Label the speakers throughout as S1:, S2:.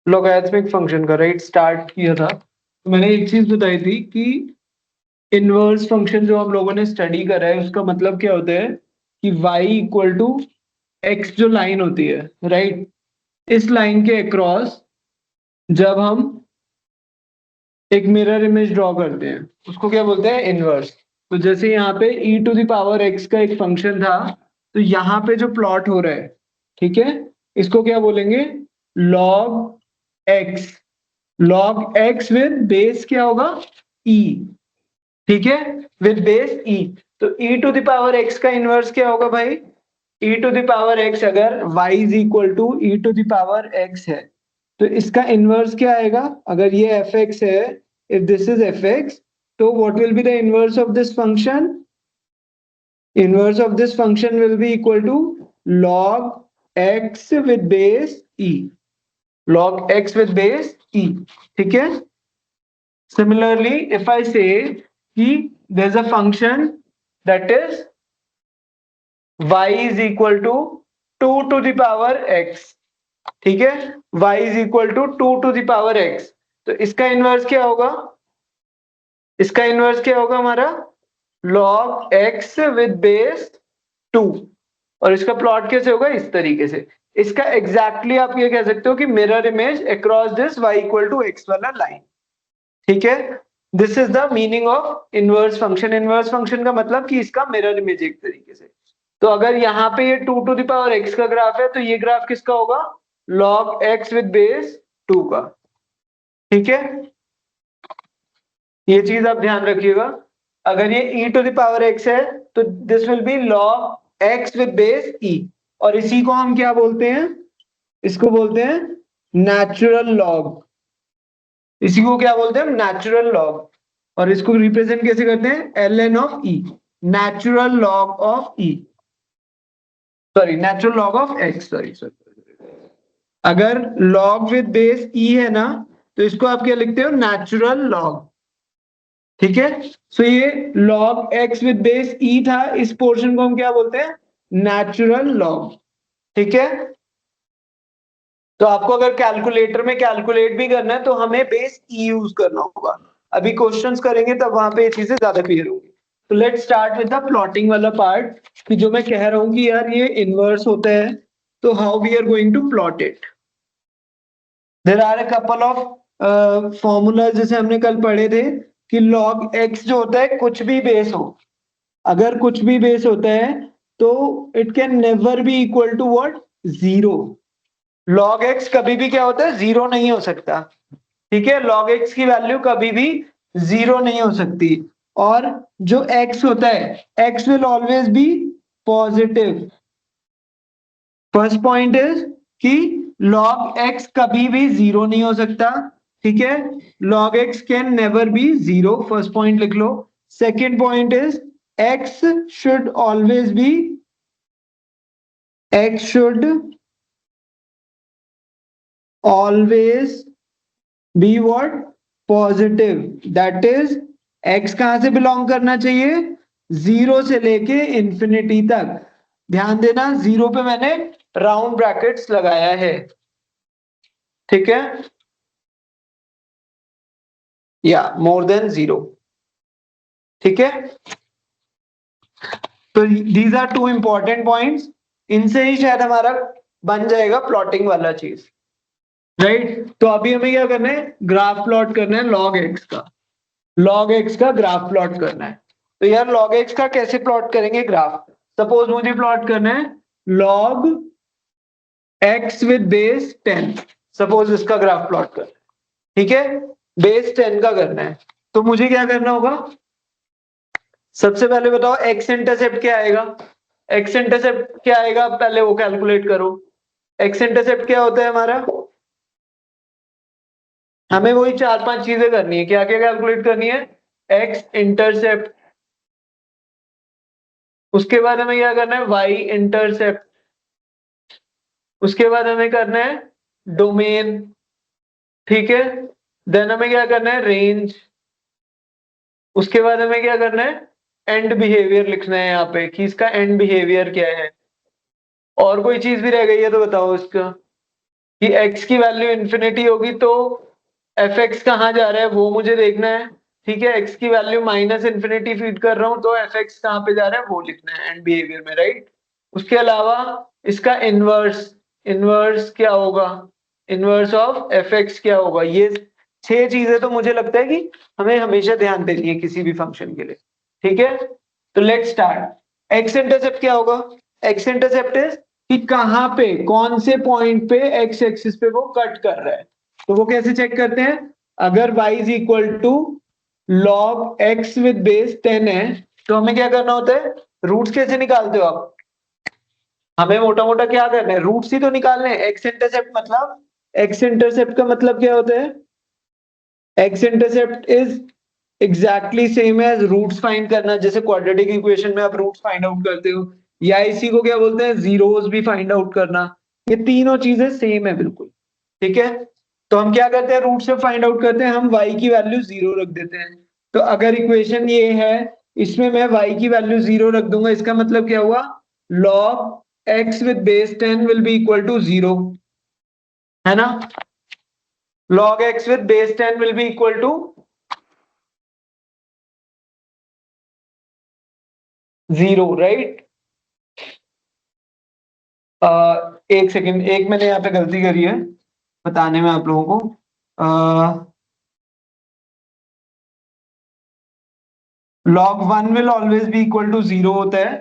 S1: Logarithmic function का right start किया था, तो मैंने एक चीज बताई थी कि इनवर्स फंक्शन जो हम लोगों ने स्टडी करा है उसका मतलब क्या होता है कि y इक्वल टू एक्स जो लाइन होती है राइट, इस लाइन के अक्रॉस जब हम एक मिरर इमेज ड्रॉ करते हैं उसको क्या बोलते हैं, इनवर्स। तो जैसे यहाँ पे e to the power x का एक फंक्शन था, तो यहाँ पे जो प्लॉट हो रहा है, ठीक है, इसको क्या बोलेंगे, log x। log x with base क्या होगा, e, ठीक है, विद बेस e। तो e to the power x का इनवर्स क्या होगा भाई, e to the power x अगर y is equal to e to the power x है, तो इसका इनवर्स क्या आएगा, अगर ये fx है, if this is fx, तो what will be the inverse of this function, inverse of this function will be equal to log x with base e, log x with base e, ठीक है। Similarly, if I say कि there's a function that is y is equal to 2 to the power x, ठीक है, y is equal to 2 to the power x, तो इसका inverse क्या होगा, इसका इनवर्स क्या होगा हमारा log x with base 2, और इसका प्लॉट कैसे होगा, इस तरीके से। इसका एग्जैक्टली आप ये कह सकते हो कि mirror image across this y equal to x वाला लाइन, ठीक है। This is the meaning of inverse function. Inverse function का मतलब कि इसका मिरर इमेज एक तरीके से। तो अगर यहाँ पे ये 2 टू द पावर x का ग्राफ है, तो ये ग्राफ किसका होगा, log x विद बेस 2 का, ठीक है। ये चीज आप ध्यान रखिएगा, अगर ये e to the power x है तो this will be log x with base e, और इसी को हम क्या बोलते हैं, इसको बोलते हैं नेचुरल लॉग, इसी को क्या बोलते हैं, नेचुरल लॉग। और इसको रिप्रेजेंट कैसे करते हैं, ln of e, natural log of e, sorry natural log of x, sorry sorry, अगर log विद बेस e है ना, तो इसको आप क्या लिखते हो, नेचुरल लॉग, ठीक है। सो ये log x with base e था, इस पोर्शन को हम क्या बोलते हैं, नेचुरल लॉग, ठीक है। तो आपको अगर कैलकुलेटर में कैलकुलेट भी करना है तो हमें बेस ई यूज करना होगा। अभी क्वेश्चंस करेंगे तब वहां पे ये चीजें ज्यादा क्लियर होंगी। तो let's start with the plotting वाला पार्ट, कि जो मैं कह रहा हूं कि यार ये इनवर्स होता है, तो how we are going to plot it. There are a couple of formula जैसे हमने कल पढ़े थे कि log x जो होता है कुछ भी बेस हो, अगर कुछ भी बेस होता है तो it can never be equal to what, zero. log x कभी भी क्या होता है, जीरो नहीं हो सकता, ठीक है। log x की वैल्यू कभी भी जीरो नहीं हो सकती, और जो x होता है x will always be positive. First point is कि log x कभी भी जीरो नहीं हो सकता, ठीक है। log x can never be zero, first point लिख लो। Second point is x should always be, x should always be what, positive. That is x कहां से बिलोंग करना चाहिए, जीरो से लेके इंफिनिटी तक। ध्यान देना जीरो पे मैंने राउंड ब्रैकेट्स लगाया है, ठीक है, या मोर देन जीरो, ठीक है। तो these are two important points, इनसे ही शायद हमारा बन जाएगा प्लॉटिंग वाला चीज, राइट। तो अभी हमें क्या करना है, ग्राफ प्लॉट करना है log x का, log x का ग्राफ प्लॉट करना है। तो यार log x का कैसे प्लॉट करेंगे ग्राफ, सपोज मुझे प्लॉट करना है log x with base 10, suppose इसका ग्राफ प्लॉट करना है, ठीक है, बेस 10 का करना है। तो मुझे क्या करना होगा, सबसे पहले बताओ x इंटरसेप्ट क्या आएगा, x इंटरसेप्ट क्या आएगा, पहले वो कैलकुलेट करो। x इंटरसेप्ट क्या होता है हमारा, हमें वही 4-5 चीजें करनी है, क्या क्या कैलकुलेट करनी है, x इंटरसेप्ट, उसके बाद हमें क्या करना है, y इंटरसेप्ट, उसके बाद हमें करना है डोमेन, ठीक है, देन हमें क्या करना है, रेंज, उसके बाद हमें क्या करना है, एंड बिहेवियर लिखना है यहाँ पे कि इसका एंड बिहेवियर क्या है। और कोई चीज भी रह गई है तो बताओ इसका, कि x की वैल्यू इन्फिनिटी होगी तो fx कहाँ जा रहा है वो मुझे देखना है। ठीक है, x की वैल्यू माइनस इन्फिनिटी फीड कर रहा हूँ तो fx कहाँ पे जा रहा है वो लिखना है एंड बिहेवियर में, राइट। उसके अलावा इसका इनवर्स, इनवर्स क्या होगा, इनवर्स ऑफ fx क्या होगा, ये 6 चीजें तो मुझे लगता है कि हमें हमेशा ध्यान देनी है किसी भी फंक्शन के लिए। ठीक है, तो लेट्स स्टार्ट। एक्स इंटरसेप्ट क्या होगा, एक्स इंटरसेप्ट इज कि कहां पे, कौन से पॉइंट पे एक्स एक्सिस पे वो कट कर रहा है। तो वो कैसे चेक करते हैं, अगर y is equal to log x with base 10 है तो हमें क्या करना होता है, रूट्स कैसे निकालते हो आप, हमें मोटा मोटा क्या करना है, रूट्स ही तो निकालने हैं। एक्स इंटरसेप्ट मतलब, एक्स इंटरसेप्ट का मतलब क्या होता है, x intercept is exactly same as roots find करना, जैसे क्वाड्रेटिक इक्वेशन में आप रूट्स फाइंड आउट करते हो, या इसी को क्या बोलते हैं, जीरोस भी फाइंड आउट करना। ये तीनों चीजें सेम है बिल्कुल। ठीक है, तो हम क्या करते हैं, रूट से फाइंड आउट करते हैं, हम y की वैल्यू 0 रख देते हैं। तो अगर इक्वेशन ये है, इसमें मैं y की वैल्यू 0 रख दूंगा, इसका मतलब क्या हुआ, log x with base 10 will be equal to 0, है ना। log x with base 10 will be equal to 0, right. एक सेकंड, एक मैंने यहाँ पे गलती करी है बताने में आप लोगों को। log 1 will always be equal to 0 होता है।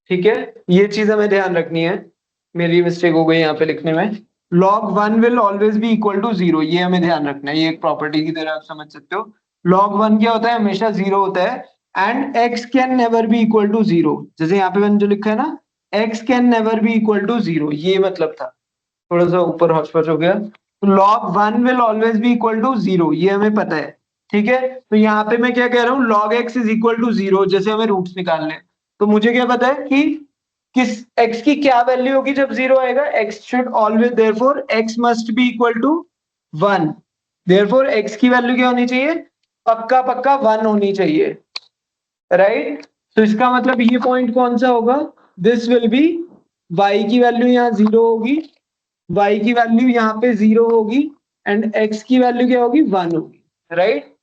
S1: ठीक है, ये चीज हमें ध्यान रखनी है, मेरी मिस्टेक हो गई यहाँ पे लिखने में। log 1 will always be equal to 0, ये हमें ध्यान रखना है, ये एक प्रॉपर्टी की तरह आप समझ सकते हो। log 1 क्या होता है, हमेशा 0 होता है। And x can never be equal to 0, जैसे यहाँ पे मैंने जो लिखा है ना, x can never be equal to 0, ये मतलब था, थोड़ा सा ऊपर हौच हो गया। तो log 1 will always be equal to 0, ये हमें पता है। ठीक है, तो यहाँ पे मैं क्या कह रहा हूँ, log x is equal to 0, जैसे हमें रूट्स निकालने हैं, तो मुझे क्या पता है कि किस x की क्या वैल्यू होगी जब 0 आएगा, x should always, therefore x must be equal to 1, therefore x की वैल्यू क्या होनी चाहिए, पक्का पक्का 1 होनी चाहिए, राइट। तो इसका मतलब ये पॉइंट कौन सा होगा, दिस विल बी, y की वैल्यू यहाँ 0 होगी, y की वैल्यू यहाँ पे 0 होगी एंड x की वैल्यू क्या होगी, 1 होगी, राइट।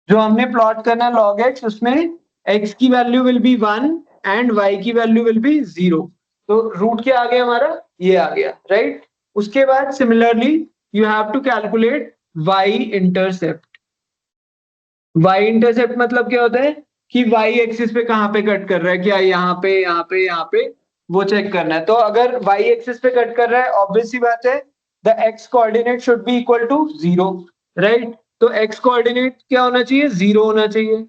S1: जो हमने प्लॉट करना है log x, उसमें x की value will be 1 and y की वैल्यू विल बी 0। तो रूट क्या आ गया हमारा, ये आ गया, राइट। उसके बाद similarly you have to calculate y intercept. y intercept मतलब क्या होता है कि y एक्सिस पे कहाँ पे कट कर रहा है, क्या यहाँ पे, यहाँ पे, यहाँ पे, वो चेक करना है। तो अगर y एक्सिस पे कट कर रहा है, ऑब्वियस सी बात है, the x coordinate should be equal to 0, right. तो x कोऑर्डिनेट क्या होना चाहिए, 0 होना चाहिए।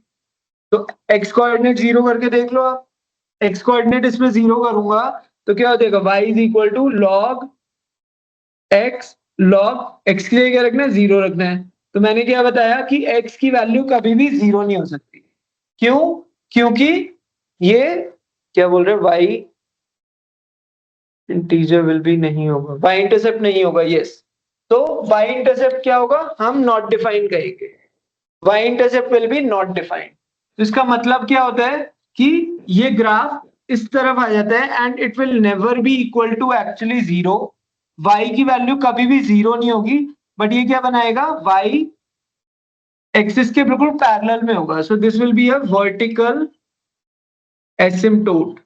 S1: तो x कोऑर्डिनेट 0 करके देख लो आप, x कोऑर्डिनेट इसमें 0 करूंगा तो क्या हो जाएगा, y is equal to log x, log x के लिए क्या रखना है, 0 रखना है। तो मैंने क्या बताया कि x की वैल्यू कभी भी 0 नहीं हो सकती, क्यों, क्योंकि ये क्या बोल रहे हैं, y इंटीजर विल बी नहीं होगा, y इंटरसेप्ट नहीं होगा, यस। तो y इंटरसेप्ट क्या होगा, हम नॉट डिफाइन कहेंगे, y intercept will be not defined. तो इसका मतलब क्या होता है कि ये ग्राफ इस तरफ आ जाता है and it will never be equal to actually 0, y की वैल्यू कभी भी 0 नहीं होगी, बट ये क्या बनाएगा, y एक्सिस के बिल्कुल पैरेलल में होगा, so this will be a vertical asymptote.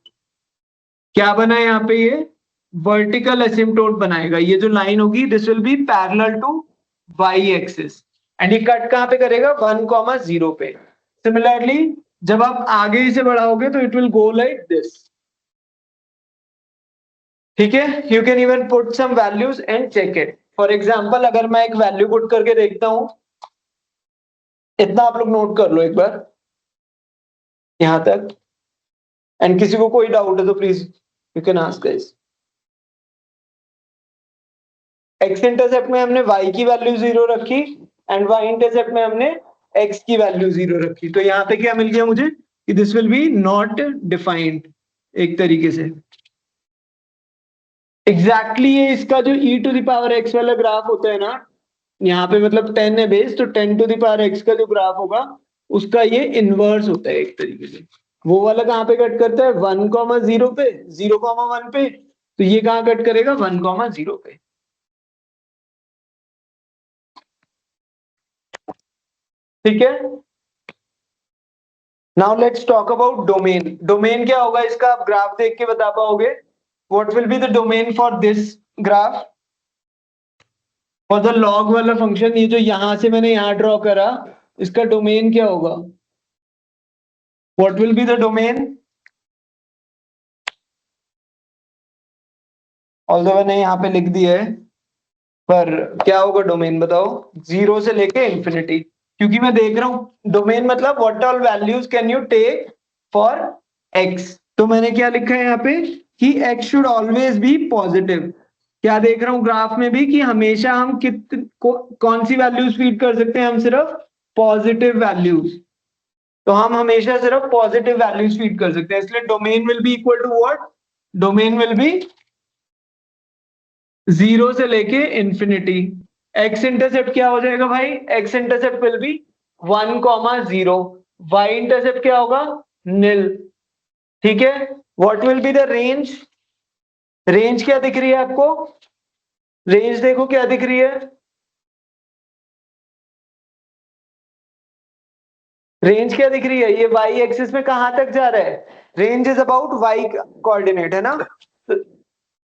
S1: क्या बना है यहाँ पे, ये वर्टिकल एसिम्प्टोट बनाएगा, ये जो लाइन होगी this will be parallel to y axis and ये कट कहाँ पे करेगा, 1,0 पे। सिमिलरली जब आप आगे इसे बढ़ाओगे तो it will go like this. ठीक है, you can even put some values and check it. For example अगर मैं एक वैल्यू पुट करके देखता हूं, इतना आप लोग नोट कर लो एक बार यहां तक, एंड किसी को कोई डाउट है तो please you can ask guys. X intercept में हमने y की वैल्यू 0 रखी एंड y इंटरसेप्ट में हमने x की वैल्यू 0 रखी, तो यहाँ पे क्या मिल गया मुझे कि this will be not defined, एक तरीके से एग्जैक्टली ये इसका जो e to the power x वाला ग्राफ होता है ना, यहाँ पे मतलब 10 है बेस, तो 10 टू द पावर x का जो ग्राफ होगा उसका ये इनवर्स होता है एक तरीके से। वो वाला कहाँ पे कट करता है, 1,0 पे, 0,1 पे, तो ये कहाँ कट करेगा, 1,0 पे। ठीक है, now let's talk about domain. Domain क्या होगा इसका, आप ग्राफ देख के बता पाओगे? What will be the domain for this graph, for the log वाला फंक्शन? ये जो यहां से मैंने यहां ड्रॉ करा, इसका डोमेन क्या होगा? What will be the domain? Although मैंने यहाँ पे लिख दिया है, पर क्या होगा डोमेन बताओ? 0 से लेके इंफिनिटी, क्योंकि मैं देख रहा हूं डोमेन मतलब what all values can you take for x. तो मैंने क्या लिखा है यहाँ पे कि x should always be positive. क्या देख रहा हूं ग्राफ में भी कि हमेशा हम कौन सी वैल्यूज फीड कर सकते हैं? हम सिर्फ पॉजिटिव वैल्यूज। तो हम हमेशा सिर्फ पॉजिटिव वैल्यूज फीड कर सकते हैं, इसलिए domain will be equal to what? Domain will be 0 से लेके इंफिनिटी। एक्स इंटरसेप्ट क्या हो जाएगा भाई? X intercept will be 1,0। Y intercept क्या होगा? निल। ठीक है, what will be the range? Range क्या दिख रही है आपको? रेंज देखो क्या दिख रही है? रेंज क्या दिख रही है? ये वाई एक्सिस में कहां तक जा रहा है? Range is about y coordinate, है ना?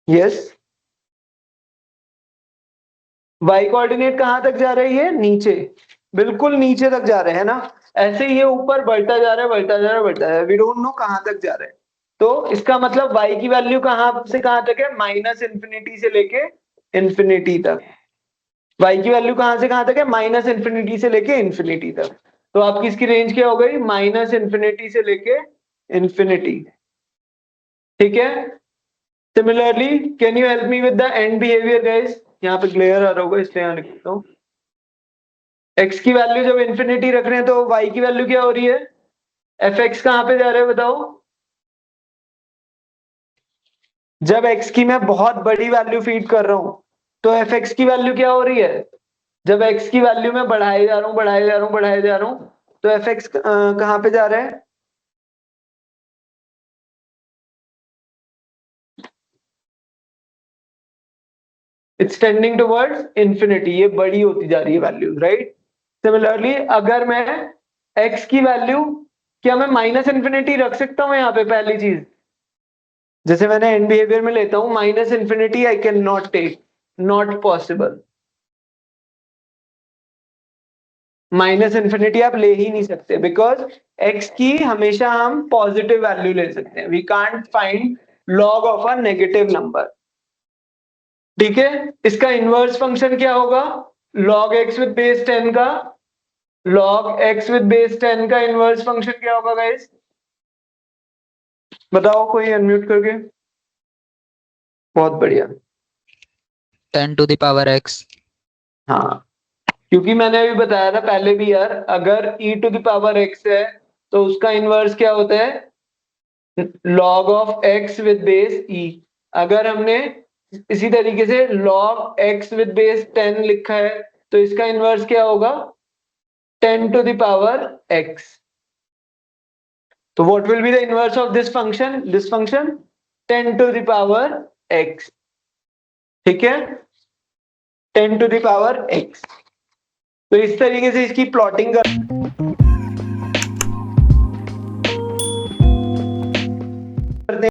S1: यस, वाई कोऑर्डिनेट कहां तक जा रही है? नीचे, बिल्कुल नीचे तक जा रहे हैं ना? ऐसे ही ये ऊपर बढ़ता जा रहा है, बढ़ता जा रहा है, बढ़ता जा रहा है, वी डोंट नो कहां तक जा रहा है। तो इसका मतलब y की वैल्यू कहां से कहां तक है? माइनस इंफिनिटी से लेके इंफिनिटी तक। y की वैल्यू कहां से कहां तक है? माइनस इंफिनिटी से लेके इंफिनिटी तक। तो आपकी इसकी रेंज क्या हो गई? माइनस इंफिनिटी से लेके इंफिनिटी। ठीक है, similarly can you help me with the end behaviour guys? यहाँ पे क्लियर आ रहा होगा इसलिए यहाँ लिखता हूँ। x की वैल्यू जब इंफिनिटी रख रहे हैं तो y की वैल्यू क्या हो रही है? एफ एक्स कहां पे जा रहा है बताओ? जब x की मैं बहुत बड़ी वैल्यू फीड कर रहा हूं तो एफ एक्स की वैल्यू क्या हो रही है? जब x की वैल्यू में बढ़ाए जा रहा हूं, बढ़ाए जा रहा हूं, बढ़ाए जा रहा हूं, तो एफ एक्स कहां पे जा रहा है? It's tending towards infinity. ये बड़ी होती जा रही है वैल्यू, राइट? सिमिलरली अगर मैं x की वैल्यू, क्या मैं माइनस इंफिनिटी रख सकता हूं यहाँ पे? पहली चीज, जैसे मैंने एंड बिहेवियर में लेता हूं minus infinity, I can not take, not possible. Minus infinity आप ले ही नहीं सकते, बिकॉज x की हमेशा हम पॉजिटिव वैल्यू ले सकते हैं। We can't find log of a negative number. ठीक है, इसका इनवर्स फंक्शन क्या होगा? log x विद बेस 10 का, log x विद बेस 10 का इनवर्स फंक्शन क्या होगा गाइस? बताओ कोई अनम्यूट करके। बहुत बढ़िया।
S2: 10 to the power x।
S1: हाँ, क्योंकि मैंने अभी बताया था पहले भी यार, अगर e to the power x है तो उसका इनवर्स क्या होता है? log of x with base e। अगर हमने इसी तरीके से log x विद बेस 10 लिखा है तो इसका इनवर्स क्या होगा? 10 टू द पावर x। तो what will be the inverse of this function? This function 10 to the power x। ठीक है, 10 टू द पावर x। तो इस तरीके से इसकी प्लॉटिंग कर